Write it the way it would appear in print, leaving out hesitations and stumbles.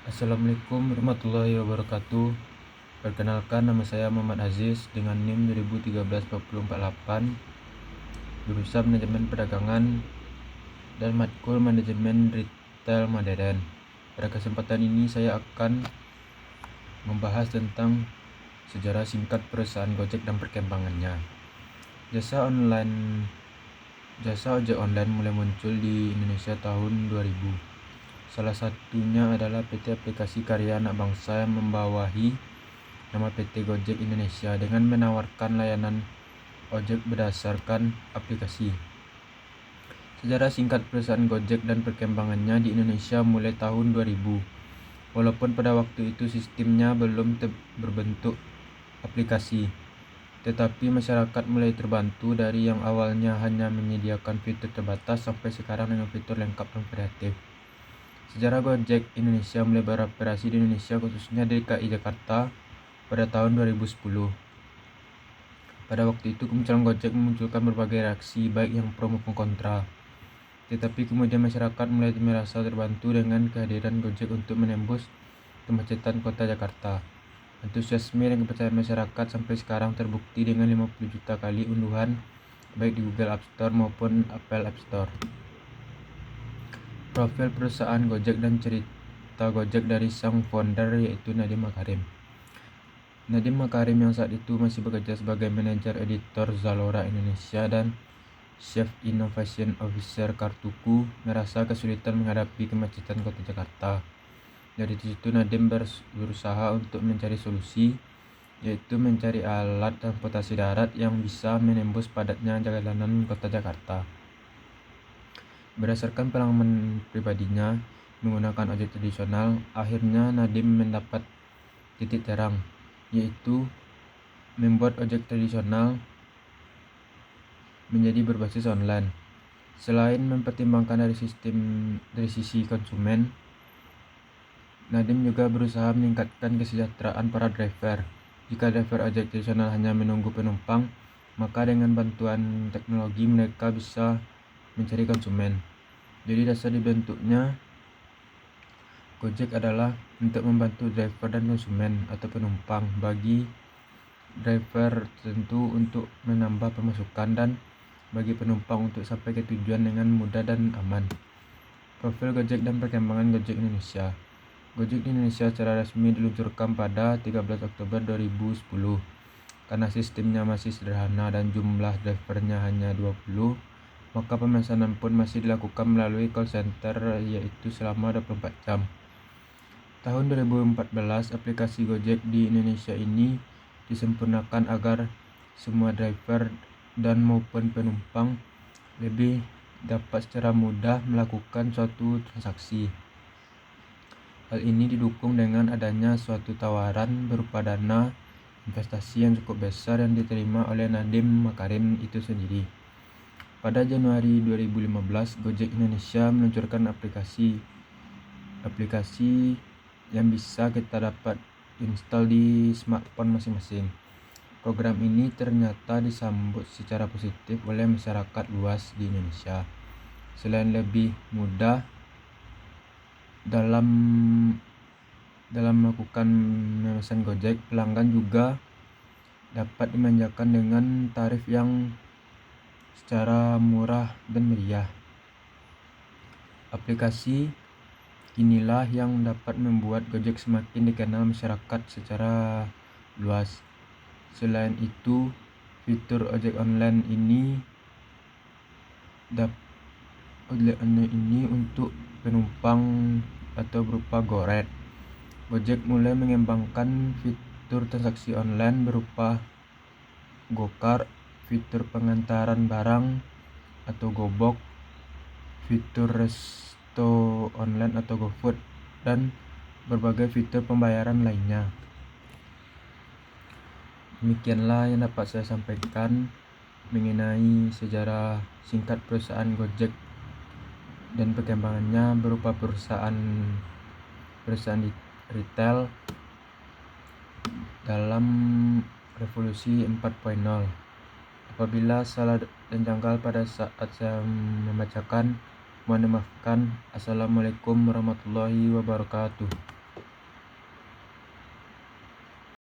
Assalamualaikum warahmatullahi wabarakatuh. Perkenalkan, nama saya Muhammad Aziz dengan NIM 2013-4048, jurusan Manajemen Perdagangan dan matkul Manajemen Retail Modern. Pada kesempatan ini saya akan membahas tentang sejarah singkat perusahaan Gojek dan perkembangannya. Jasa ojek online mulai muncul di Indonesia tahun 2000. Salah satunya adalah PT Aplikasi Karya Anak Bangsa yang membawahi nama PT Gojek Indonesia dengan menawarkan layanan ojek berdasarkan aplikasi. Sejarah singkat perusahaan Gojek dan perkembangannya di Indonesia mulai tahun 2000. Walaupun pada waktu itu sistemnya belum berbentuk aplikasi, tetapi masyarakat mulai terbantu dari yang awalnya hanya menyediakan fitur terbatas sampai sekarang dengan fitur lengkap dan kreatif. Sejarah Gojek Indonesia mulai beroperasi di Indonesia, khususnya di DKI Jakarta, pada tahun 2010. Pada waktu itu kemunculan Gojek memunculkan berbagai reaksi, baik yang pro maupun kontra. Tetapi kemudian masyarakat mulai merasa terbantu dengan kehadiran Gojek untuk menembus kemacetan kota Jakarta. Antusiasme dan kepercayaan masyarakat sampai sekarang terbukti dengan 50 juta kali unduhan baik di Google App Store maupun Apple App Store. Profil perusahaan Gojek dan cerita Gojek dari sang founder, yaitu Nadiem Makarim. Nadiem Makarim yang saat itu masih bekerja sebagai manajer editor Zalora Indonesia dan Chief Innovation Officer Kartuku, merasa kesulitan menghadapi kemacetan kota Jakarta. Dari situ Nadiem berusaha untuk mencari solusi, yaitu mencari alat transportasi darat yang bisa menembus padatnya jalanan kota Jakarta. Berdasarkan pengalaman pribadinya menggunakan ojek tradisional, akhirnya Nadiem mendapat titik terang, yaitu membuat ojek tradisional menjadi berbasis online. Selain mempertimbangkan dari sisi konsumen, Nadiem juga berusaha meningkatkan kesejahteraan para driver. Jika driver ojek tradisional hanya menunggu penumpang, maka dengan bantuan teknologi mereka bisa mencari konsumen. Jadi dasar dibentuknya Gojek adalah untuk membantu driver dan konsumen atau penumpang. Bagi driver tentu untuk menambah pemasukan, dan bagi penumpang untuk sampai ke tujuan dengan mudah dan aman. Profil Gojek dan perkembangan Gojek Indonesia. Gojek Indonesia secara resmi diluncurkan pada 13 Oktober 2010. Karena sistemnya masih sederhana dan jumlah drivernya hanya 20, maka pemesanan pun masih dilakukan melalui call center, yaitu selama 24 jam. Tahun 2014, aplikasi Gojek di Indonesia ini disempurnakan agar semua driver dan maupun penumpang lebih dapat secara mudah melakukan suatu transaksi. Hal ini didukung dengan adanya suatu tawaran berupa dana investasi yang cukup besar yang diterima oleh Nadiem Makarim itu sendiri. Pada Januari 2015, Gojek Indonesia meluncurkan aplikasi yang bisa kita dapat install di smartphone masing-masing. Program ini ternyata disambut secara positif oleh masyarakat luas di Indonesia. Selain lebih mudah dalam melakukan memesan Gojek, pelanggan juga dapat dimanjakan dengan tarif yang secara murah dan meriah. Aplikasi inilah yang dapat membuat Gojek semakin dikenal masyarakat secara luas. Selain itu, fitur ojek online ini untuk penumpang atau berupa GoRed. Gojek mulai mengembangkan fitur transaksi online berupa GoCar, fitur pengantaran barang atau GoBox, fitur resto online atau GoFood, dan berbagai fitur pembayaran lainnya. Demikianlah yang dapat saya sampaikan mengenai sejarah singkat perusahaan Gojek dan perkembangannya berupa perusahaan retail dalam revolusi 4.0. Apabila salah dan janggal pada saat saya membacakan, mohon dimaafkan. Assalamualaikum warahmatullahi wabarakatuh.